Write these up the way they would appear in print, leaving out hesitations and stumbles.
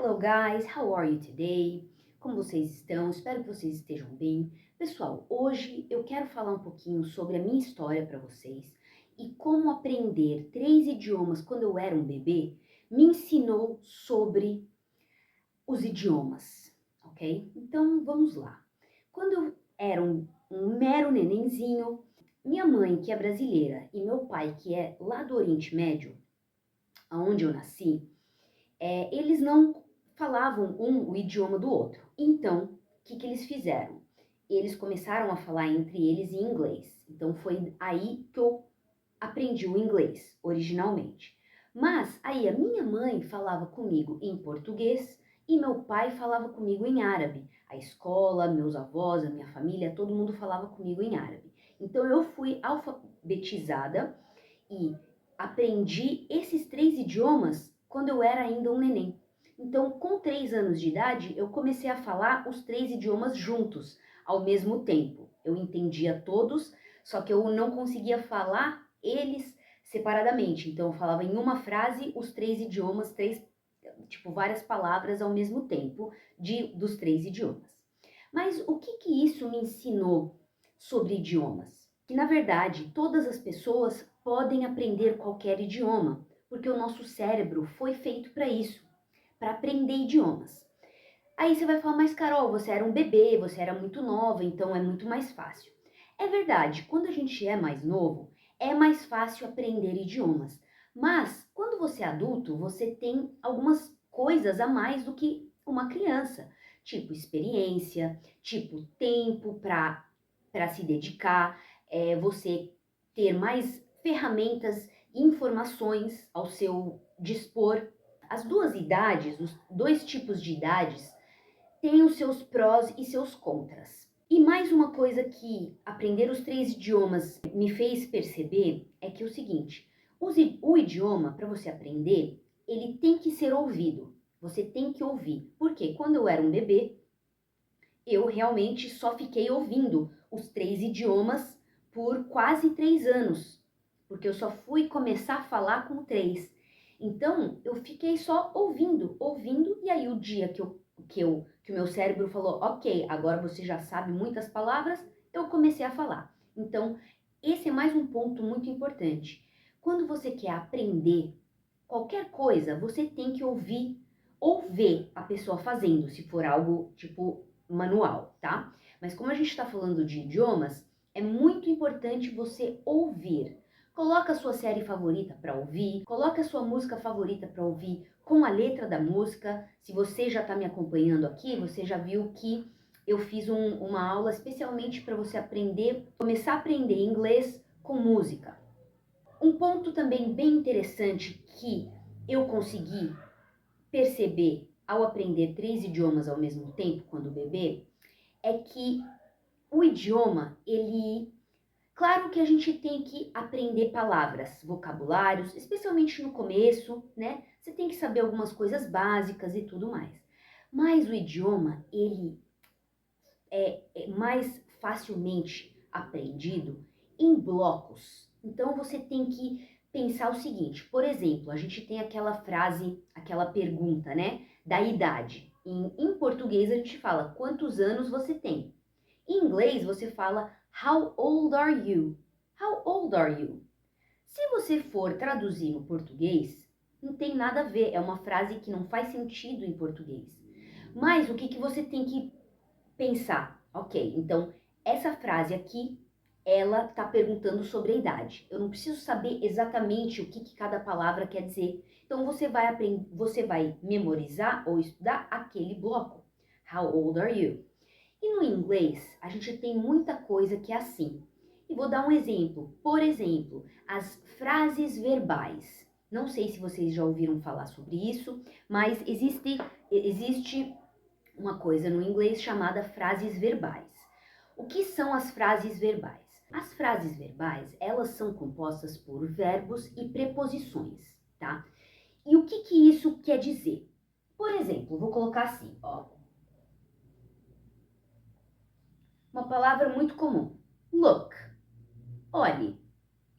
Hello guys, how are you today? Como vocês estão? Espero que vocês estejam bem. Pessoal, hoje eu quero falar um pouquinho sobre a minha história para vocês e como aprender 3 idiomas quando eu era um bebê me ensinou sobre os idiomas, ok? Então vamos lá. Quando eu era um mero nenenzinho, minha mãe, que é brasileira, e meu pai, que é lá do Oriente Médio, aonde eu nasci, eles não falavam o idioma do outro. Então, o que eles fizeram? Eles começaram a falar entre eles em inglês. Então, foi aí que eu aprendi o inglês, originalmente. Mas, aí a minha mãe falava comigo em português e meu pai falava comigo em árabe. A escola, meus avós, a minha família, todo mundo falava comigo em árabe. Então, eu fui alfabetizada e aprendi esses 3 idiomas quando eu era ainda um neném. Então, com 3 anos de idade, eu comecei a falar os 3 idiomas juntos, ao mesmo tempo. Eu entendia todos, só que eu não conseguia falar eles separadamente. Então, eu falava em uma frase os 3 idiomas, várias palavras ao mesmo tempo, dos 3 idiomas. Mas o que isso me ensinou sobre idiomas? Que, na verdade, todas as pessoas podem aprender qualquer idioma, porque o nosso cérebro foi feito para isso, para aprender idiomas. Aí você vai falar, mas Carol, você era um bebê, você era muito nova, então é muito mais fácil. É verdade, quando a gente é mais novo, é mais fácil aprender idiomas. Mas quando você é adulto, você tem algumas coisas a mais do que uma criança, tipo experiência, tipo tempo para se dedicar, você ter mais ferramentas e informações ao seu dispor. As duas idades, os 2 tipos de idades, têm os seus prós e seus contras. E mais uma coisa que aprender os 3 idiomas me fez perceber é que é o seguinte, o idioma, para você aprender, ele tem que ser ouvido. Você tem que ouvir. Porque quando eu era um bebê, eu realmente só fiquei ouvindo os 3 idiomas por quase 3 anos. Porque eu só fui começar a falar com 3. Então, eu fiquei só ouvindo, e aí o dia que o meu cérebro falou, ok, agora você já sabe muitas palavras, eu comecei a falar. Então, esse é mais um ponto muito importante. Quando você quer aprender qualquer coisa, você tem que ouvir ou ver a pessoa fazendo, se for algo tipo manual, tá? Mas como a gente está falando de idiomas, é muito importante você ouvir. Coloca a sua série favorita para ouvir, coloca a sua música favorita para ouvir com a letra da música. Se você já está me acompanhando aqui, você já viu que eu fiz uma aula especialmente para você aprender, começar a aprender inglês com música. Um ponto também bem interessante que eu consegui perceber ao aprender 3 idiomas ao mesmo tempo quando bebê, é que o idioma, claro que a gente tem que aprender palavras, vocabulários, especialmente no começo, né? Você tem que saber algumas coisas básicas e tudo mais. Mas o idioma, ele é mais facilmente aprendido em blocos. Então você tem que pensar o seguinte, por exemplo, a gente tem aquela frase, aquela pergunta, né, da idade. Em português a gente fala quantos anos você tem. Em inglês você fala how old are you? How old are you? Se você for traduzir no português, não tem nada a ver, é uma frase que não faz sentido em português. Mas o que você tem que pensar? Ok, então essa frase aqui, ela está perguntando sobre a idade. Eu não preciso saber exatamente o que cada palavra quer dizer. Então você vai aprender, você vai memorizar ou estudar aquele bloco. How old are you? E no inglês, a gente tem muita coisa que é assim. E vou dar um exemplo. Por exemplo, as frases verbais. Não sei se vocês já ouviram falar sobre isso, mas existe uma coisa no inglês chamada frases verbais. O que são as frases verbais? As frases verbais, elas são compostas por verbos e preposições, tá? E o que isso quer dizer? Por exemplo, vou colocar assim, ó. Uma palavra muito comum. Look. Olhe,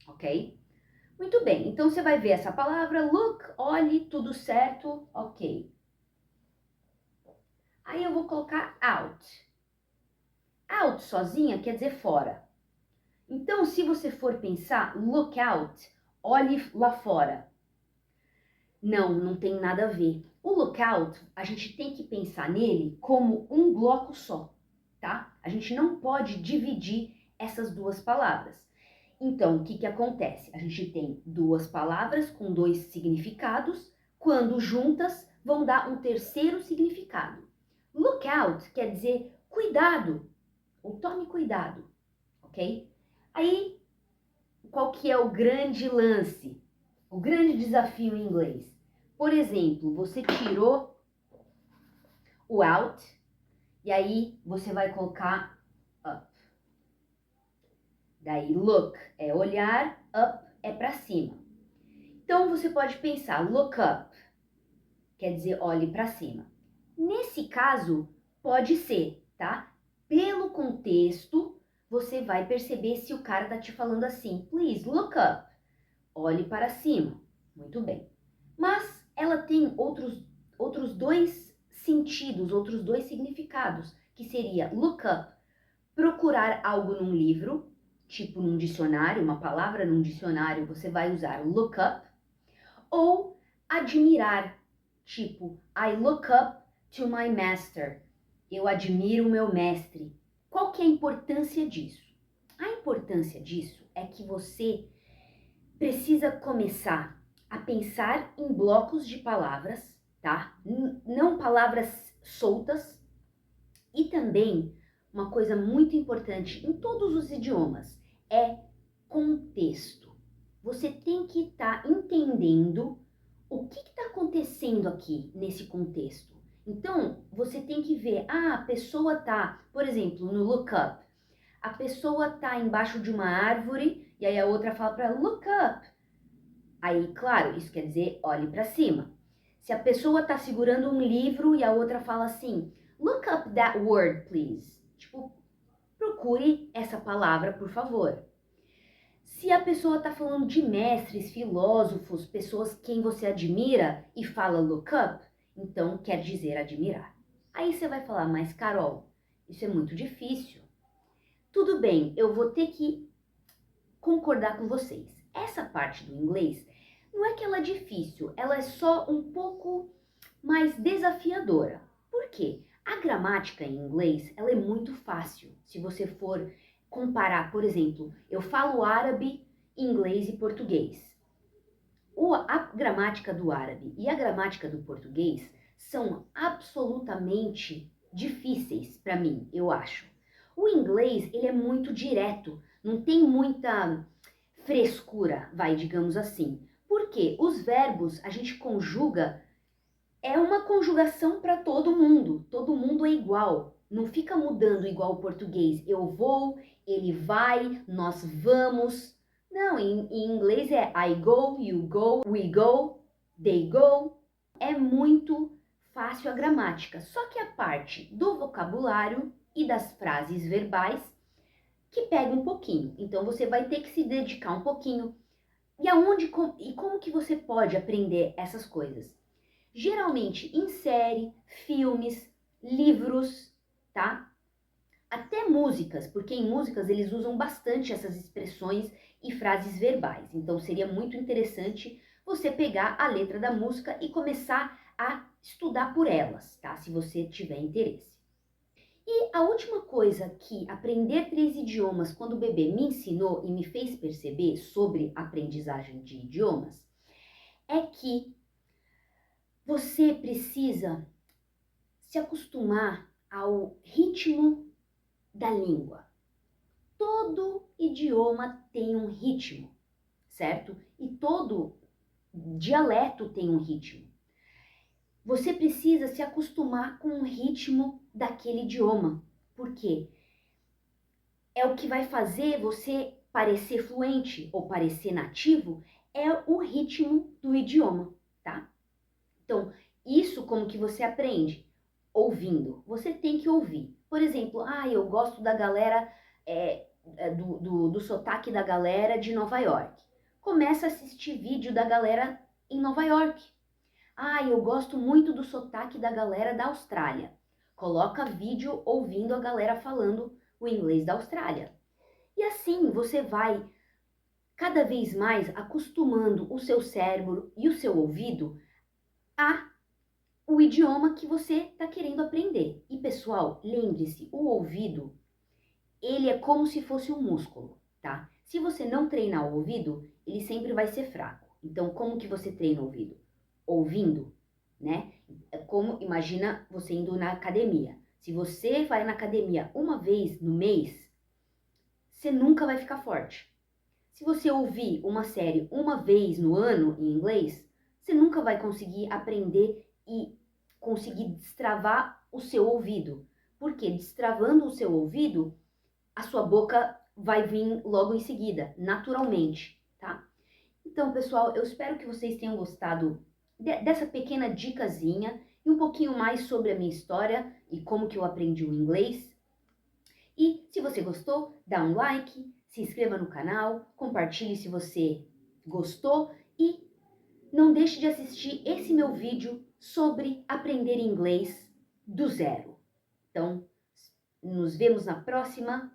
ok? Muito bem, então você vai ver essa palavra, look, olhe, tudo certo, ok. Aí eu vou colocar out. Out sozinha quer dizer fora. Então, se você for pensar, look out, olhe lá fora. Não, não tem nada a ver. O lookout, a gente tem que pensar nele como um bloco só, tá? A gente não pode dividir essas duas palavras. Então, o que que acontece? A gente tem duas palavras com dois significados, quando juntas vão dar um terceiro significado. Lookout quer dizer cuidado, ou tome cuidado, ok? Aí, qual que é o grande lance? O grande desafio em inglês? Por exemplo, você tirou o out e aí você vai colocar up. Daí look é olhar, up é para cima. Então você pode pensar look up, quer dizer olhe para cima. Nesse caso pode ser, tá? Pelo contexto você vai perceber se o cara tá te falando assim, please look up, olhe para cima. Muito bem. Mas ela tem outros dois sentidos, outros dois significados, que seria look up, procurar algo num livro, tipo num dicionário, uma palavra num dicionário, você vai usar look up, ou admirar, tipo I look up to my master, eu admiro o meu mestre. Qual que é a importância disso? A importância disso é que você precisa começar a pensar em blocos de palavras, tá? Não palavras soltas. E também, uma coisa muito importante em todos os idiomas é contexto. Você tem que estar entendendo o que está acontecendo aqui nesse contexto. Então, você tem que ver, a pessoa tá, por exemplo, no look up, a pessoa tá embaixo de uma árvore e aí a outra fala para ela, look up. Aí, claro, isso quer dizer olhe para cima. Se a pessoa está segurando um livro e a outra fala assim, look up that word, please. Tipo, procure essa palavra, por favor. Se a pessoa está falando de mestres, filósofos, pessoas quem você admira e fala look up, então quer dizer admirar. Aí você vai falar, mas Carol, isso é muito difícil. Tudo bem, eu vou ter que concordar com vocês. Essa parte do inglês não é que ela é difícil, ela é só um pouco mais desafiadora. Por quê? A gramática em inglês, ela é muito fácil. Se você for comparar, por exemplo, eu falo árabe, inglês e português. A gramática do árabe e a gramática do português são absolutamente difíceis para mim, eu acho. O inglês, ele é muito direto, não tem muita frescura, vai, digamos assim. Porque os verbos a gente conjuga, é uma conjugação para todo mundo é igual. Não fica mudando igual o português. Eu vou, ele vai, nós vamos. Não, em inglês é I go, you go, we go, they go. É muito fácil a gramática. Só que a parte do vocabulário e das frases verbais que pega um pouquinho. Então você vai ter que se dedicar um pouquinho. E como que você pode aprender essas coisas? Geralmente em série, filmes, livros, tá? Até músicas, porque em músicas eles usam bastante essas expressões e frases verbais. Então seria muito interessante você pegar a letra da música e começar a estudar por elas, tá? Se você tiver interesse. E a última coisa que aprender três idiomas quando o bebê me ensinou e me fez perceber sobre aprendizagem de idiomas é que você precisa se acostumar ao ritmo da língua. Todo idioma tem um ritmo, certo? E todo dialeto tem um ritmo. Você precisa se acostumar com o ritmo daquele idioma. Por quê? É o que vai fazer você parecer fluente ou parecer nativo, é o ritmo do idioma, tá? Então, isso como que você aprende? Ouvindo. Você tem que ouvir. Por exemplo, eu gosto da galera, do sotaque da galera de Nova York. Começa a assistir vídeo da galera em Nova York. Eu gosto muito do sotaque da galera da Austrália. coloca vídeo ouvindo a galera falando o inglês da Austrália. E assim você vai cada vez mais acostumando o seu cérebro e o seu ouvido a o idioma que você está querendo aprender. E pessoal, lembre-se, o ouvido, ele é como se fosse um músculo, tá? Se você não treinar o ouvido, ele sempre vai ser fraco. Então, como que você treina o ouvido? Ouvindo, né? É como, imagina você indo na academia. Se você vai na academia uma vez no mês, você nunca vai ficar forte. Se você ouvir uma série uma vez no ano em inglês, você nunca vai conseguir aprender e conseguir destravar o seu ouvido. Porque destravando o seu ouvido, a sua boca vai vir logo em seguida, naturalmente, tá? Então, pessoal, eu espero que vocês tenham gostado dessa pequena dicasinha e um pouquinho mais sobre a minha história e como que eu aprendi o inglês. E se você gostou, dá um like, se inscreva no canal, compartilhe se você gostou e não deixe de assistir esse meu vídeo sobre aprender inglês do zero. Então, nos vemos na próxima.